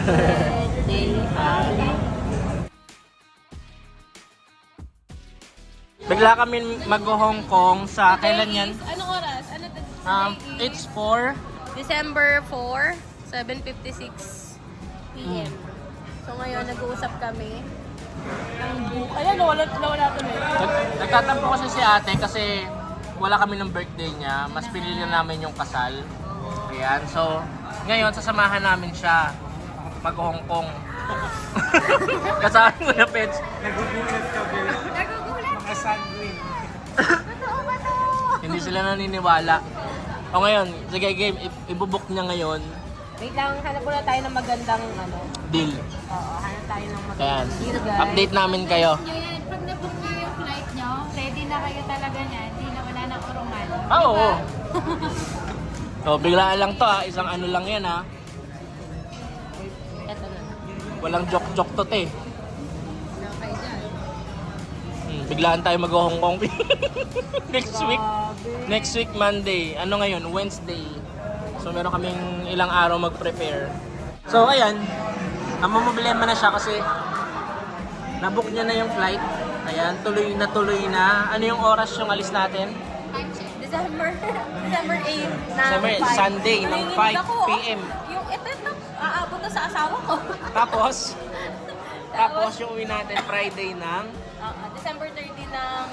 birthday, Ate. Bigla kami mag-Hong Kong sa kailan yan? Anong oras? Ano It's for December 4, 7:56 p.m. So ngayon, nag-uusap kami. Ayan, nawala natin eh. Nagtatampo kasi si ate kasi wala kami ng birthday niya. Mas pinili namin yung kasal. Ayan, so ngayon sasamahan namin siya mag-Hong Kong. Kasama ko na pets. Nagugulat ka, Bel. Mga sanguine. Hindi sila naniniwala. O ngayon, sige game, ibubuk niya ngayon. Wait lang, hanap muna tayo ng magandang Deal. Oo, hanap tayo ng Ayan. magandang deal, guys. Update namin kayo. Pag na-book nyo yung flight nyo, ready na kayo talaga niyan. Hindi na wala nang urungan. Oo. So, biglaan lang to isang ano lang yan Ito na. Walang joke-joke to te. Wala kayo dyan. Biglaan tayo mag-Hong Kong. Next week. Next week Monday. Ano ngayon? Wednesday. So meron kaming ilang araw mag-prepare. So ayan. Ang problema na siya kasi nabook niya na yung flight. Ayan, tuloy na. Ano yung oras yung alis natin? December 8 na December, 5. Sunday, ng Nanginginig 5 ako, PM. Yung ito na aabot na sa asawa ko. Tapos yung uwi natin Friday ng December 30 ng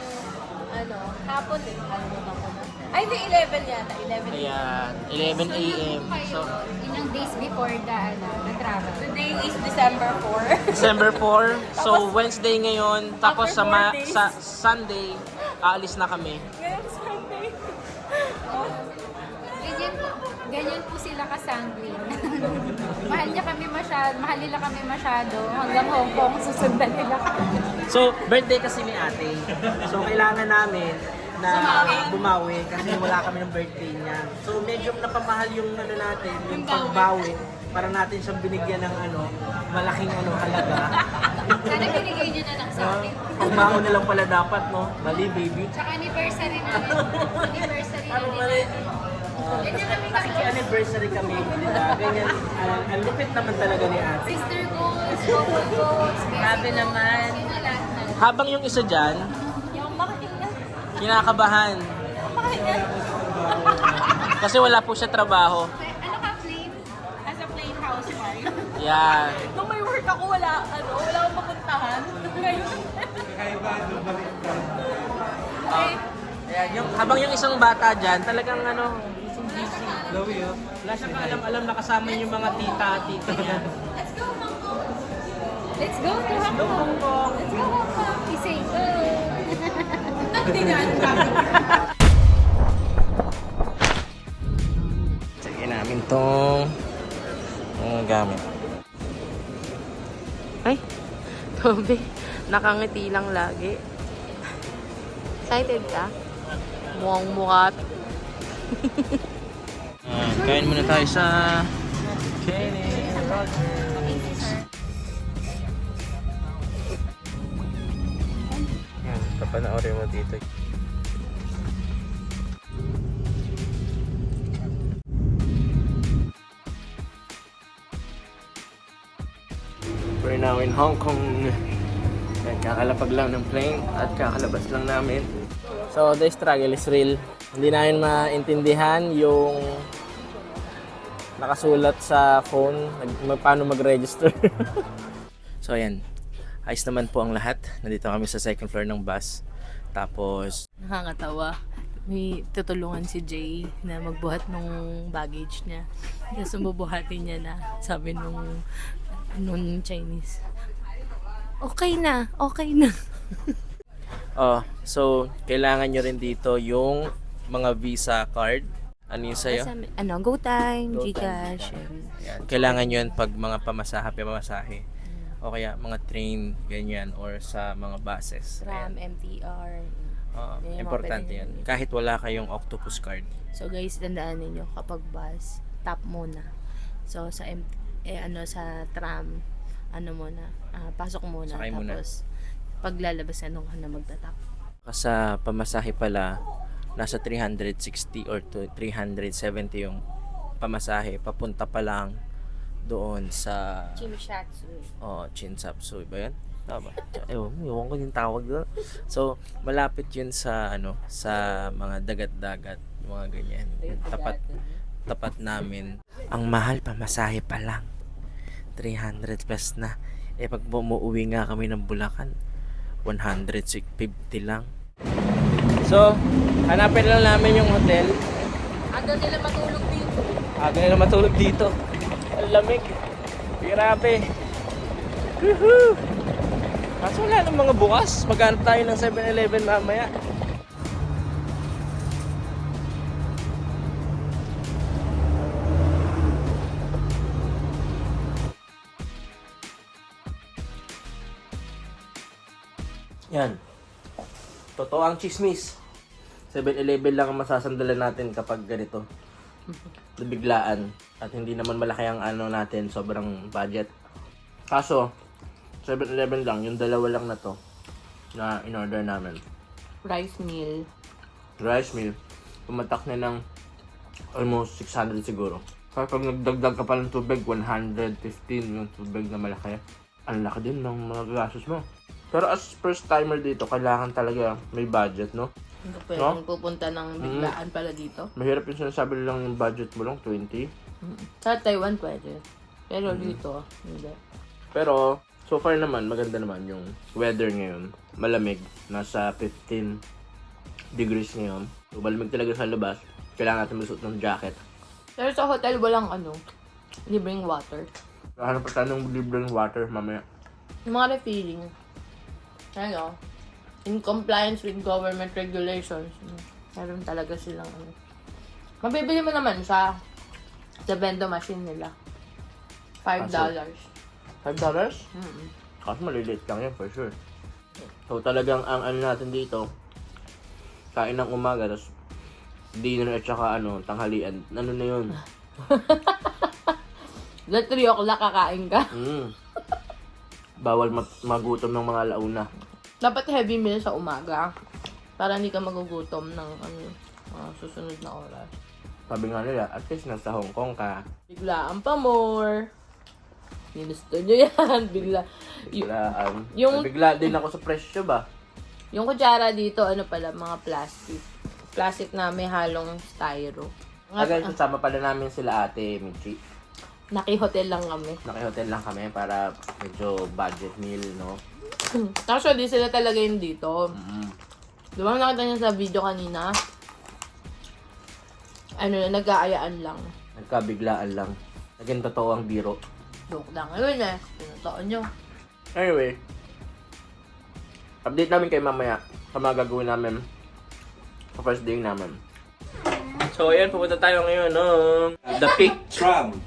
hapon eh. Kalimutan ko na. Ay, hindi 11 yata. 11 ayan, 11 a.m. So, Yun yung days before the travel. Today is December 4. December 4. So, Wednesday ngayon. Tapos After 4 days. sa Sunday, aalis na kami. Ngayon Sunday. Ganyan po sila ka-sanguine. Mahal nila kami masyado. Hanggang Hong Kong, susundan nila kami. So, birthday kasi ni ate. So, kailangan namin na bumawi kasi wala kami ng birthday niya. So, medyo napamahal yung natin, yung pagbawi para natin siyang binigyan ng malaking halaga. Sana binigay nyo na lang sa akin. Pagbaho na lang pala dapat, no? Mali, baby. Tsaka anniversary namin. Anniversary Ano namin. mali? Ganyan kami Anniversary kami, diba? Ganyan, ang lupit naman talaga ni ate. sister goals, couple goals. Grabe naman. Sino lahat na? Habang yung isa dyan, Yung makahinga. kinakabahan. Makahinga. Kasi wala po siya trabaho. Ano ka, plain? As a plain housewife. Yan. Nung may work ako, wala akong mapuntahan. Ngayon. Kakaiba, balik ka. Ayan, habang yung isang bata dyan, talagang Lowy, oh. wala siyang alam na kasama yung mga tita niya. Let's go, Hong Kong. Let's go to Hong Kong. Let's go Hong Kong. We say go. Hindi na Sige namin tong gamit. Ay, Toby, nakangiti lang lagi. Excited ka? Mukhang mukat. Kain muna tayo sa Kenny Rogers. Yan, papanoorin mo dito. We're now in Hong Kong. Yan, kakalapag lang ng plane at kakalabas lang namin. So the struggle is real. Hindi namin maintindihan yung nakasulat sa phone, paano mag-register. So ayan, ayos naman po ang lahat. Nandito kami sa second floor ng bus. Tapos nakakatawa. May tutulungan si Jay na magbuhat ng baggage niya. Tapos bubuhatin niya na, sabi nung Chinese, okay na. So kailangan nyo rin dito yung mga visa card. Ano yun sa'yo? GoTime, GCash. Gcash. Yan. Kailangan yun pag mga pamasahe. O kaya mga train, ganyan, or sa mga buses. Tram, Ayan. MTR. Yan yung mga Importante pwede yan. nyo. Kahit wala kayong octopus card. So guys, tandaan ninyo kapag bus, tap muna. So sa sa tram, pasok muna. Sakay muna. Tapos paglalabas ka na magtatap. Sa pamasahe pala, nasa 360 or 370 yung pamasahe. Papunta pa lang doon sa Chimshatsu. Chinsapsu ba yan? Tama. Ewan ko yung tawag doon. So, malapit yun sa sa mga dagat-dagat, mga ganyan. Tapat namin. Ang mahal pa, masahe pa lang. 300 plus na. Pag umuwi nga kami ng Bulacan, 150 lang. So, hanapin lang namin yung hotel. Aga nila matulog dito. Aga nila matulog dito. Ang lamig. Grabe. Woohoo! Kaso wala ng mga bukas. Maghanap tayo ng 7-Eleven mamaya. Yan. Totoo ang chismis. 7-Eleven lang ang masasandalan natin kapag ganito. Biglaan. At hindi naman malaki ang natin, sobrang budget. Kaso, 7-Eleven lang, yung dalawa lang na to na in-order namin. Rice meal. Rice meal, pumatak na ng almost 600 siguro. Kaya pag nagdagdag ka pa ng tubig, 115 yung tubig na malaki. Ang laki din ng mga gastos mo. Pero as first timer dito, kailangan talaga may budget, no? Hindi pwedeng pupunta ng biglaan pala dito. Mahirap yung sinasabi lang yung budget mo lang, 20. Sa Taiwan pwede. Pero dito, hindi. Pero, so far naman, maganda naman yung weather ngayon. Malamig. Nasa 15 degrees ngayon. So, malamig talaga sa labas. Kailangan natin masuot ng jacket. Pero sa hotel walang libreng water. Hanap pa tayo ng libreng water mamaya. Yung mga refilling. In compliance with government regulations. Meron talaga silang Mabibili mo naman sa vendo machine nila. $5. $5? Kasi maliliit lang yan for sure. So talagang ang natin dito, kain ng umaga, tapos dinner at saka tanghalian. Ano na yun? At 3 o'clock kakain ka. Bawal magutom ng mga alauna. Dapat heavy meal sa umaga. Para hindi ka magugutom ng susunod na oras. Sabi nga nila, at least nasa Hong Kong ka. Biglaan pa more. Ginusto nyo yan. Bigla din ako sa presyo ba? Yung kutsara dito, mga plastic. Plastic na may halong styro. Agad kasama pala namin sila Ate Michi. Naki-hotel lang kami. Naki-hotel lang kami para medyo budget meal, no? Actually, sila talaga yun dito. Di ba nakita niya sa video kanina? Nag-aayaan lang. Nagkabiglaan lang. Naging totoo ang biro. Joke lang. Ayun Tinutoon nyo. Anyway, update namin kayo mamaya sa mga gagawin namin sa first day namin. So, ayan, pupunta tayo ngayon ng The Peak Tram.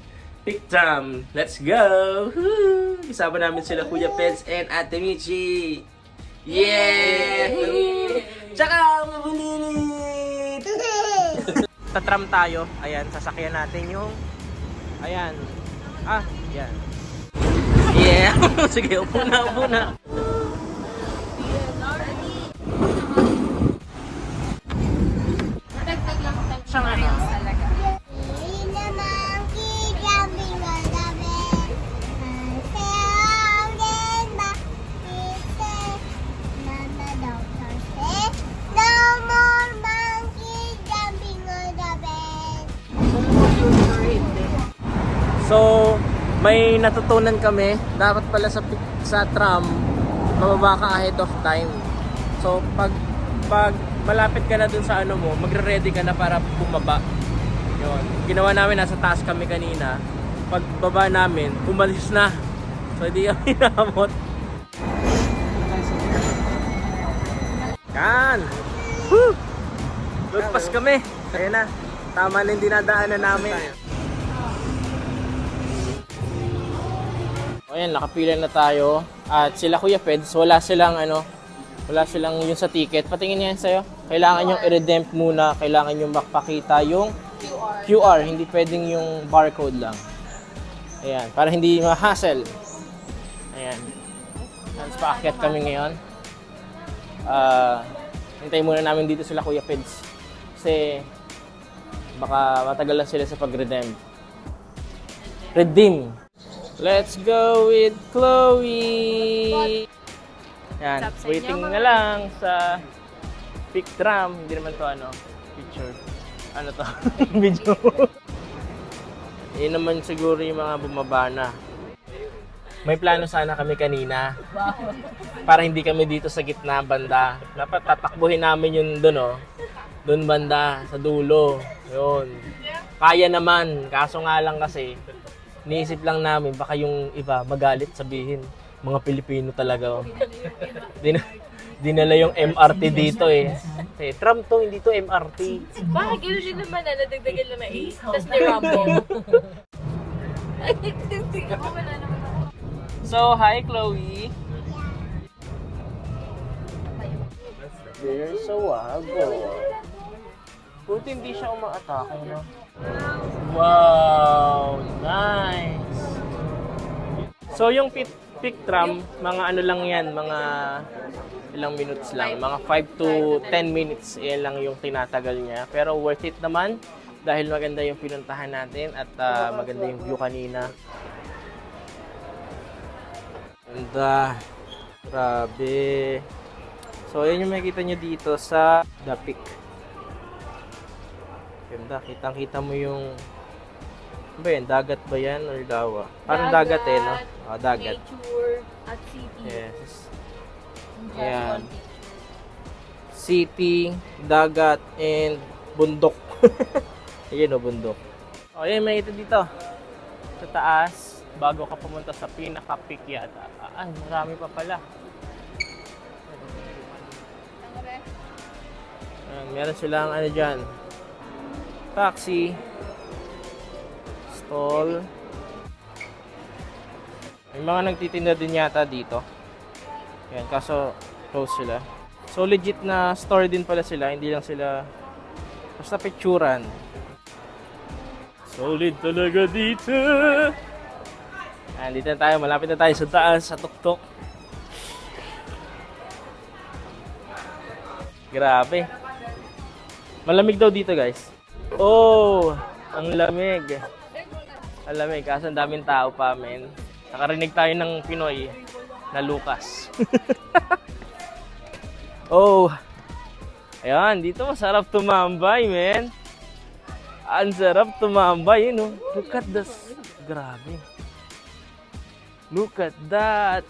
Peak Tram. Let's go! Woo! Isama namin sila Kuya Peds and Ate Michi. Yeah! Tsaka, mabulilit! Tatram tayo. Ayan, sasakyan natin yung... Ayan. Yan. Yeah! Sige, upo na. Siyang talaga. So, may natutunan kami. Dapat pala sa tram, mababa ka ahead of time. So, pag malapit ka na dun sa magre-ready ka na para bumaba. Yun. Ginawa namin, nasa taas kami kanina. Pag baba namin, umalis na. So, hindi kami naabot. Yan! Woo! Lagpas kami. Kaya na. Tama na yung dinadaanan namin. Ayan, nakapila na tayo. At sila Kuya Peds, wala silang yung sa ticket. Patingin niya yan sa'yo. Kailangan yung i-redeem muna. Kailangan yung makapakita yung QR. Hindi pwedeng yung barcode lang. Ayan, para hindi ma-hassle. Ayan. Tapos paakyat kami ngayon. Hintayin muna namin dito sila Kuya Peds. Kasi baka matagal lang sila sa pag-redeem. Redeem. Let's go with Chloe! Yan, What's up sa waiting inyo, na lang sa pick drum. Hindi naman to picture. Ano to? Video. Yun naman siguro yung mga bumaba na. May plano sana kami kanina. Para hindi kami dito sa gitna banda. Dapat tatakbuhin namin yun doon, Doon banda, sa dulo. Yun. Kaya naman. Kaso nga lang kasi, niisip lang namin, baka yung iba magalit sabihin, mga Pilipino talaga. Dinala yung MRT dito Kasi tram to, hindi to MRT. Bakit gano'n din naman nadagdagan na may tapos ni Rambo. So, hi Chloe. There's a wago. Buti hindi siya umaatake, no? Wow! Nice! So, yung pick tram, mga ano lang yan, mga ilang minutes lang. Mga 5 to 10 minutes, yan lang yung tinatagal niya. Pero worth it naman dahil maganda yung pinuntahan natin at maganda yung view kanina. Ganda. Grabe. So, yan yung makikita nyo dito sa The Peak. Ganda. Kitang-kita mo yung... Ano ba yan? Dagat ba yan or dawa? Parang dagat no? Oh, dagat. Nature at city. Yes. Ayan. City, dagat, and bundok. Ayan bundok. O, yan, makikita dito. Sa taas, bago ka pumunta sa pinaka-peak yata. Ay, marami pa pala. Ayan, meron silang ano dyan. Taxi. Stall. May mga nagtitinda din yata dito. Ayan, kaso close sila. So legit na store din pala sila, hindi lang sila basta picturan. Solid talaga dito. Ayan, dito na tayo, malapit na tayo sa taas, sa tuktok. Grabe. Malamig daw dito, guys. Oh, ang lamig. Ang lamig, kaso ang daming tao pa, men. Nakarinig tayo ng Pinoy na Lucas. Oh. Ayan, dito masarap tumambay, men. Ang sarap tumambay, Look at this. Grabe. Look at that.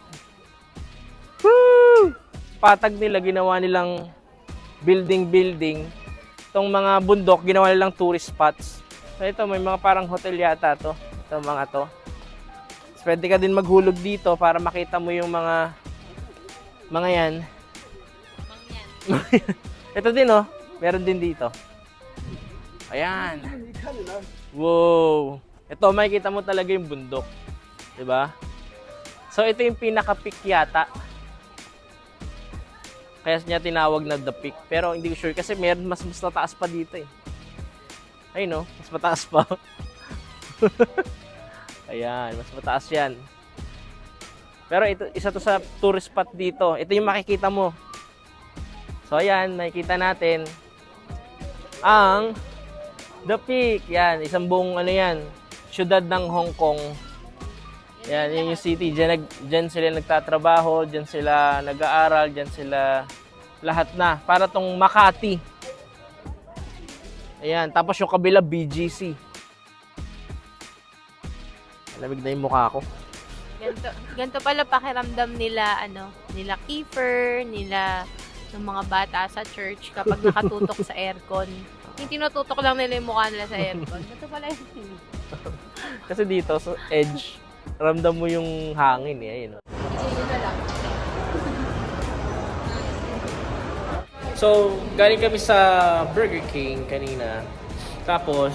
Woo! Patag nila, ginawa nilang building. Itong mga bundok, ginawa nilang tourist spots. So ito, may mga parang hotel yata to. Ito mga to. So, pwede ka din maghulog dito para makita mo yung mga yan. Ito din, meron din dito. Ayan. Wow. Ito, makikita mo talaga yung bundok. Diba? So, ito yung pinaka-peak yata. Kaya niya tinawag na The Peak. Pero hindi ko sure kasi meron mas mataas pa dito Ayun, mas mataas pa. Ayan, mas mataas yan. Pero ito, isa to sa tourist spot dito. Ito yung makikita mo. So, ayan, makikita natin ang The Peak. Yan, isang buong syudad ng Hong Kong. Yan, yun yung city. Diyan sila nagtatrabaho, diyan sila nag-aaral, diyan sila lahat na. Para tong Makati. Ayan, tapos yung kabila BGC. Lamig na yung mukha ko. Ganito pala pakiramdam nila, nila Kiefer, nila ng mga bata sa church kapag nakatutok sa aircon. Yung tinututok lang nila yung mukha nila sa aircon. Ganito pala yun. Kasi dito, sa edge, ramdam mo yung hangin ayun. So, galing kami sa Burger King kanina. Tapos,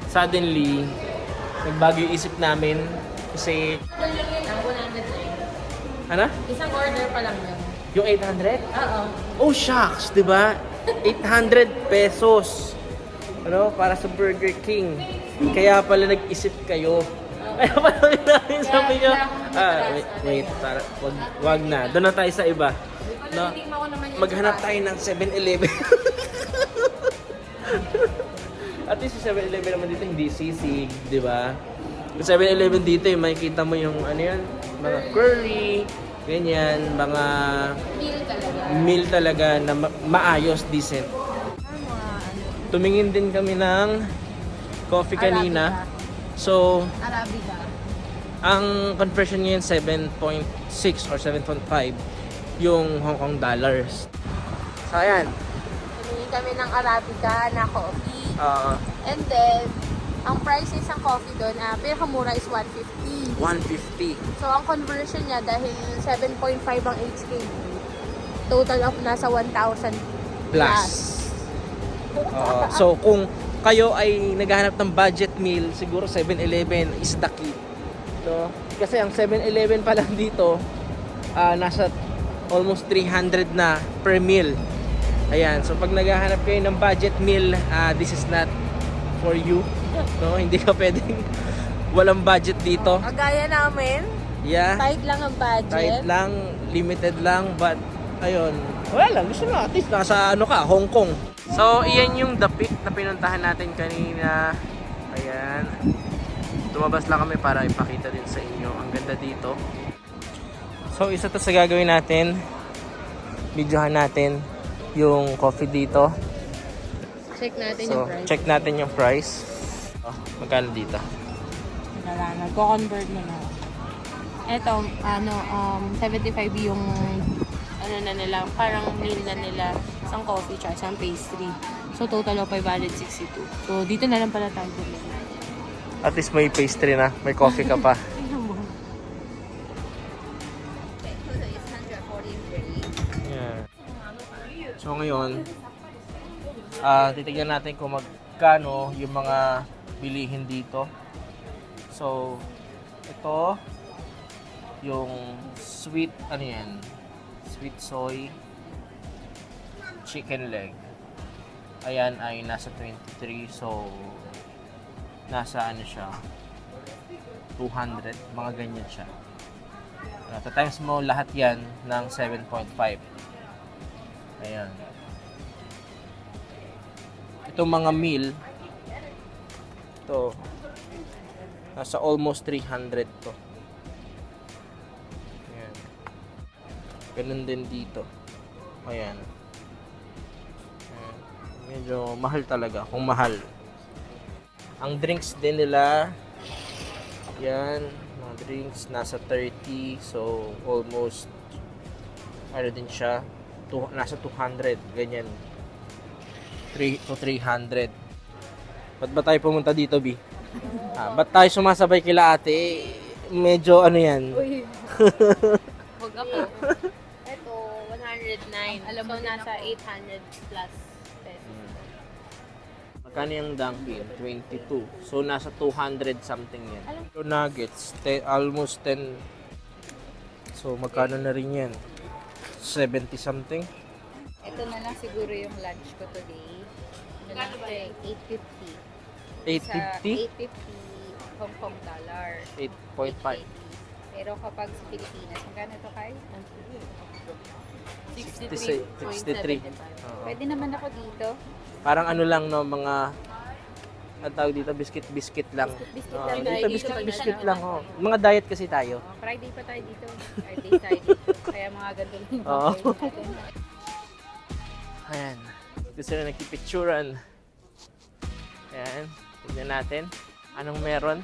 suddenly, nagbago yung isip namin kasi... Ano? Isang order pa lang yun. Yung 800? Oo. Oh, shucks, di ba? 800 pesos. Para sa Burger King. Kaya pala nag-isip kayo. Kaya pala namin sabi nyo. Wait, wag na. Doon na tayo sa iba. Maghanap tayo ng 7-Eleven. At least yung 7-Eleven naman dito hindi sisig, di ba? Yung 7-Eleven dito, makikita mo yung ano yan, mga curry, ganyan, mga Feel talaga. meal talaga na maayos, decent. Tumingin din kami ng coffee kanina. So, Arabica. ang conversion ngayon 7.6 or 7.5 yung Hong Kong dollars. So, ayan. Tumingin kami ng Arabica na coffee. Uh, And then, ang price ng coffee doon, pinakamura is 150. 150. So, ang conversion niya, dahil 7.5 ang HKD, total of nasa 1,000 Plus. So, kung kayo ay naghahanap ng budget meal, siguro 7-Eleven is the key. No? Kasi ang 7-Eleven pa lang dito, nasa almost 300 na per meal. Ayan, so pag naghahanap kayo ng budget meal, this is not for you. No, hindi ka pwedeng walang budget dito. Kagaya namin, Yeah. tight lang ang budget. Tight lang, limited lang, but ayun, wala lang, gusto mo at least nasa ano ka, Hong Kong. So, iyan yung The Peak na pinuntahan natin kanina. Ayan. Tumabas lang kami para ipakita din sa inyo. Ang ganda dito. So, isa to sa gagawin natin. Videohan natin yung coffee dito. Check natin yung So, price. check natin yung price. Oh, magkano dito? Wala, nagko-convert na na. Ito, 75 yung ano na nila, parang meal na nila, isang coffee tsaka isang pastry. So, total of 562. So, dito na lang pala tayo bumili. At least may pastry na. May coffee ka pa. Tingnan mo. Yeah. So ngayon, titignan natin kung magkano yung mga bilihin dito. So, ito yung sweet, ano yan? Sweet soy chicken leg. Ayan ay nasa 23. So, nasa ano siya? 200. Mga ganyan siya. Times mo lahat yan ng 7.5. Ayan. Itong mga meal, ito, nasa almost 300 to. Ayan. Ganun din dito. Ayan. Ayan. Medyo mahal talaga, kung mahal. Ang drinks din nila, yan, mga drinks nasa 30, so almost ano din siya, nasa 200, ganyan. 3 to 300. Ba't ba tayo pumunta dito, B? Ba't tayo sumasabay kila ate? Medyo ano yan. Huwag ako. Ito, 109. Alam mo, nasa 800 plus pesos. Magkano yung Dunkin? 22. So, nasa 200 something yan. So, nuggets, almost 10. So, magkano na rin yan? 70 something? Ito na lang siguro yung lunch ko today. Ano lang ito eh, 850. 850? Sa 850 Hong Kong dollar. 8.5. Pero kapag sa Pilipinas, magkano ito kayo? 63. Oo. Pwede naman ako dito. Parang ano lang, no, mga ang tawag dito, biscuit lang. Biscuit Oo, lang dito, tayo. biscuit lang. Oh. Mga diet kasi tayo. Friday pa tayo dito. Friday tayo dito. Kaya mga ganito lang yung Oo. pagkain natin. Ayan. Gusto na nagpipicturan. Ayan. Tignan natin. Anong meron?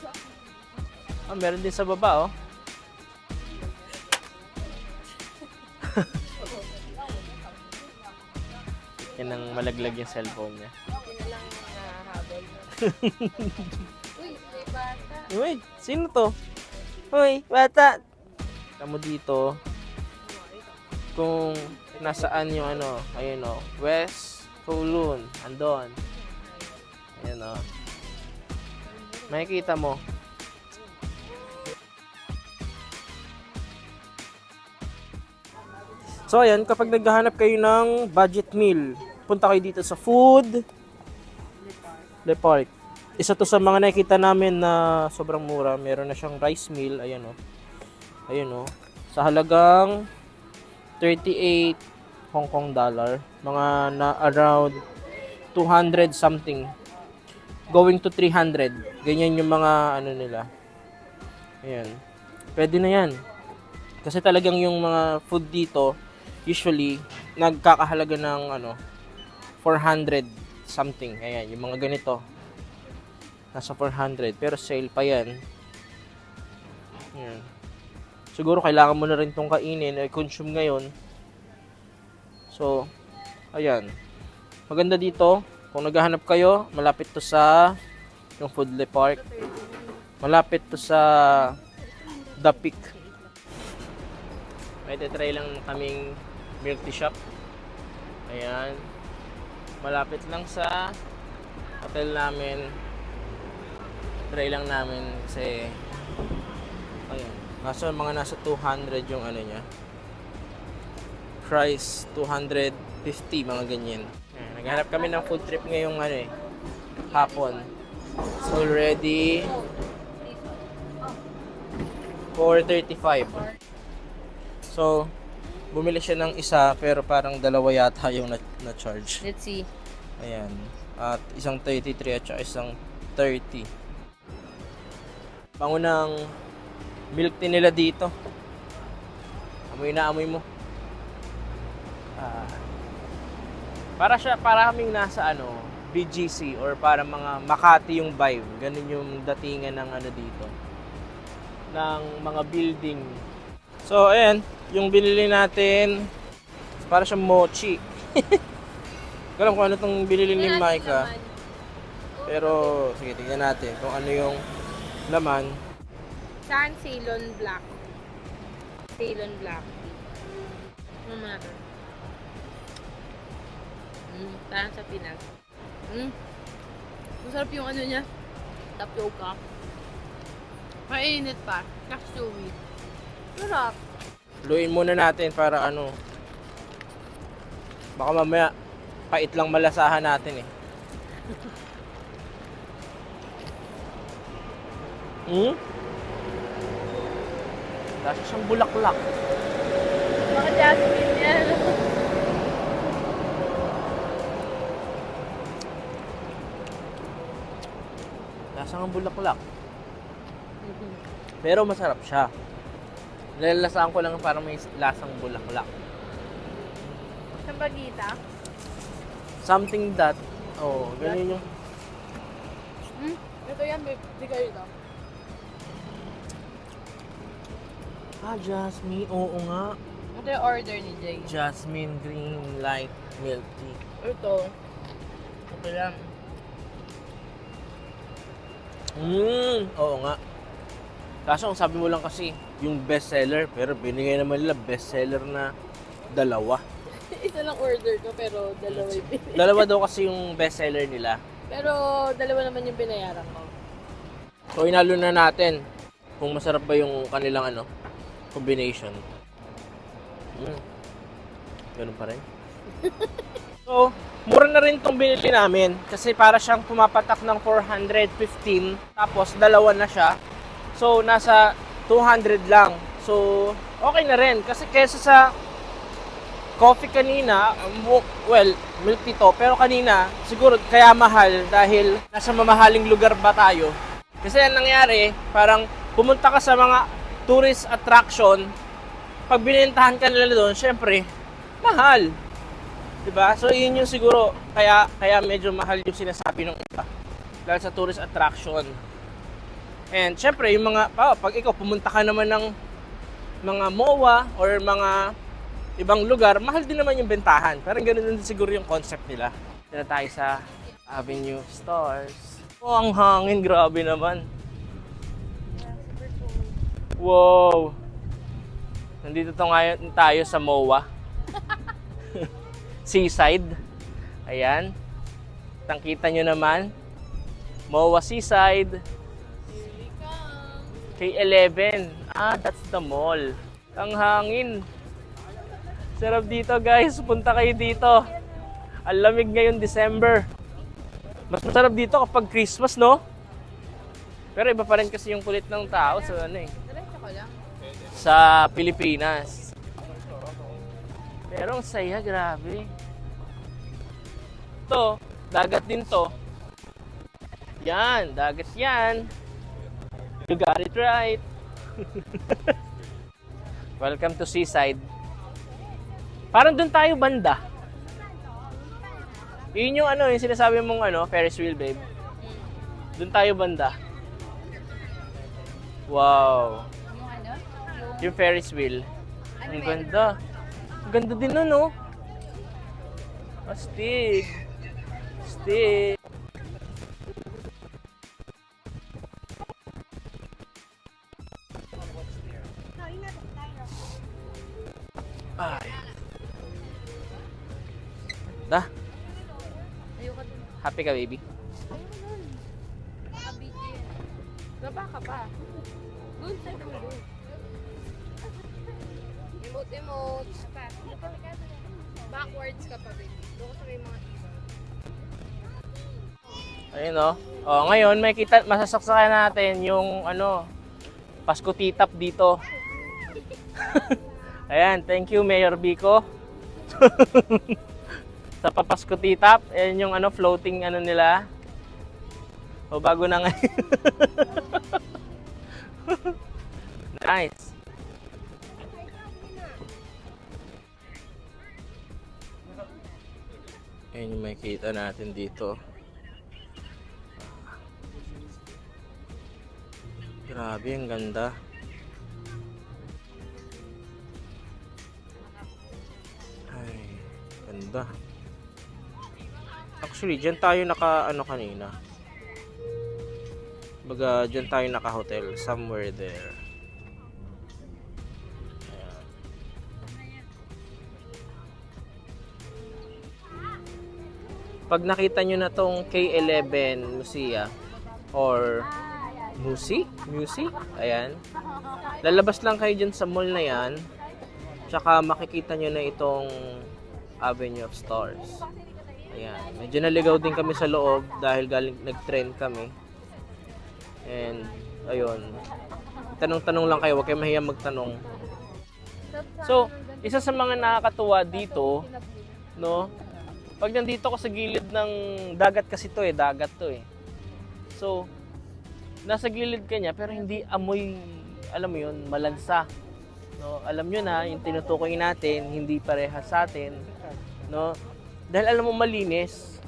Meron din sa baba, oh. Yan ang malaglag yung cellphone niya. Hindi na lang habol. Uy, may bata. Uy, sino to? Uy, bata! Tamo dito kung nasaan yung ano, ayun o, West Kowloon, andon. Ayun o. Makikita mo. So ayan, kapag naghahanap kayo ng budget meal, punta kayo dito sa Food Le Parc. Isa to sa mga nakita namin na sobrang mura. Meron na siyang rice meal, ayan o. Ayan o. Sa halagang 38 Hong Kong dollar, mga na around 200 something going to 300. Ganyan yung mga ano nila, Ayan. Pwede na yan. Kasi talagang yung mga food dito, usually, nagkakahalaga ng 400 something. Ayan, yung mga ganito. Nasa 400. Pero sale pa yan. Ayan. Siguro kailangan mo na rin itong kainin o i-consume ngayon. So, ayan. Maganda dito. Kung naghahanap kayo, malapit to sa yung Foodley Park. Malapit to sa The Peak. May try lang kaming milk tea shop. Ayan. Malapit lang sa hotel namin. Try lang namin kasi ayan. Kaso mga nasa 200 yung niya. Price 250 mga ganyan. Ayan. Naghanap kami ng food trip ngayong hapon. It's already 4:35. So, bumili siya ng isa pero parang dalawa yata yung na-charge. Let's see. Ayan. At isang 33 at saka isang 30. Bango ng milk tea nila dito. Amoy na amoy mo. Para kaming nasa BGC or para mga Makati yung vibe. Ganun yung datingan ng dito. Ng mga building. So, ayan. Yung binili natin, para siyang mochi. Alam kung ano itong binili ni Micah. Pero, sige, tingnan natin kung ano yung laman. Saan Ceylon Black? Ceylon Black tea. Ano mo natin? Parang sa Pinas. Masarap yung niya. Tapioca. Mainit pa. Chewy. Sarap. Luin muna natin para baka mamaya pait lang malasahan natin Lasa siyang bulaklak. Mga jasmine yan. Lasa ng bulaklak. Pero masarap siya. Nalalasaan ko lang parang may lasang bulaklak. Sambagita. Something that, ganun yung... Ito yan, babe. Di kayo ito. Jasmine. Oo nga. Ito yung order ni Jay. Jasmine green light milk tea. Ito. Ito lang. Oo nga. Kaso ang sabi mo lang kasi, yung best seller, pero binigay naman nila best seller na dalawa. Isa lang order ko, pero dalawa yung pinili. Dalawa daw kasi yung best seller nila. Pero dalawa naman yung binayaran ko. So inalo na natin kung masarap ba yung kanilang combination. Ganun pa rin. So, mura na rin itong binili namin kasi para siyang pumapatak ng 415 tapos dalawa na siya. So, nasa 200 lang. So, okay na rin kasi kesa sa coffee kanina, well, milk tea to, pero kanina siguro kaya mahal dahil nasa mamahaling lugar ba tayo. Kasi ang nangyari, parang pumunta ka sa mga tourist attraction, pag binintahan ka nila doon, syempre, mahal. Diba? So, yun yung siguro, kaya medyo mahal yung sinasabi ng iba. Dahil sa tourist attraction. And, syempre, yung mga, pag ikaw pumunta ka naman ng mga MOA or mga ibang lugar, mahal din naman yung bentahan. Parang ganun din siguro yung concept nila. Dito tayo sa Avenue of Stars. Oh, ang hangin. Grabe naman. Wow. Nandito tayo sa MOA. Seaside. Ayan. Tangkita nyo naman. MOA Seaside. K11. That's the mall. Ang hangin. Sarap dito, guys. Punta kayo dito. Ang lamig ngayon, December. Mas masarap dito kapag Christmas, no? Pero iba pa rin kasi yung kulit ng tao sa sa Pilipinas. Pero ang saya, grabe. Ito, dagat din to. Yan, dagat yan. You got it right. Welcome to Seaside. Parang doon tayo banda. Yun yung ano, yung sinasabi mong ano, Ferris wheel, babe. Doon tayo banda. Wow. Yung ano? Yung Ferris wheel. Ano Ang ganda. Ang ganda din nun, no? Astig. Astig. Ay. Da, Ayoko dun. happy ka, baby? Ayoko dun. Nakabiti yan. Baba ka pa. Dun sa dulo. Emote. Backwards ka pa, baby. Doon sa may mga ibang. Ayun, no? Oh, ngayon, may kita, masasaksakan natin yung, ano, Pasko Titap dito. Ayan, thank you, Mayor Bico. Sa Papasko Titap, ayan yung, ano, floating, ano nila. O, bago na ngayon. Nice. Ayan yung makikita natin dito. Grabe, ang ganda. Ay, ganda. Actually, dyan tayo ano kanina. Baga, dyan tayo naka-hotel. Somewhere there. Ayan. Pag nakita nyo na tong K11 Musia or Musi? Ayan. Lalabas lang kayo dyan sa mall na yan. Tsaka makikita nyo na itong Avenue of Stars. Ayan. Medyo naligaw din kami sa loob dahil nag-trend kami. And, ayun. Tanong-tanong lang kayo. Huwag kayo mahiyang magtanong. So, isa sa mga nakakatuwa dito, no? Pag nandito ko sa gilid ng dagat kasi to eh. Dagat to eh. So, nasa gilid ka niya pero hindi amoy, alam mo yun, malansa. No? Alam nyo na, yung tinutukoy natin, hindi parehas sa atin. No? Dahil alam mo malinis.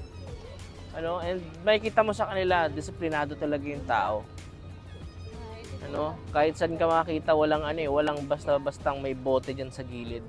Ano? And makikita mo sa kanila, disiplinado talaga yung tao. Ano? Kahit saan ka makakita, walang basta-bastang may bote dyan sa gilid.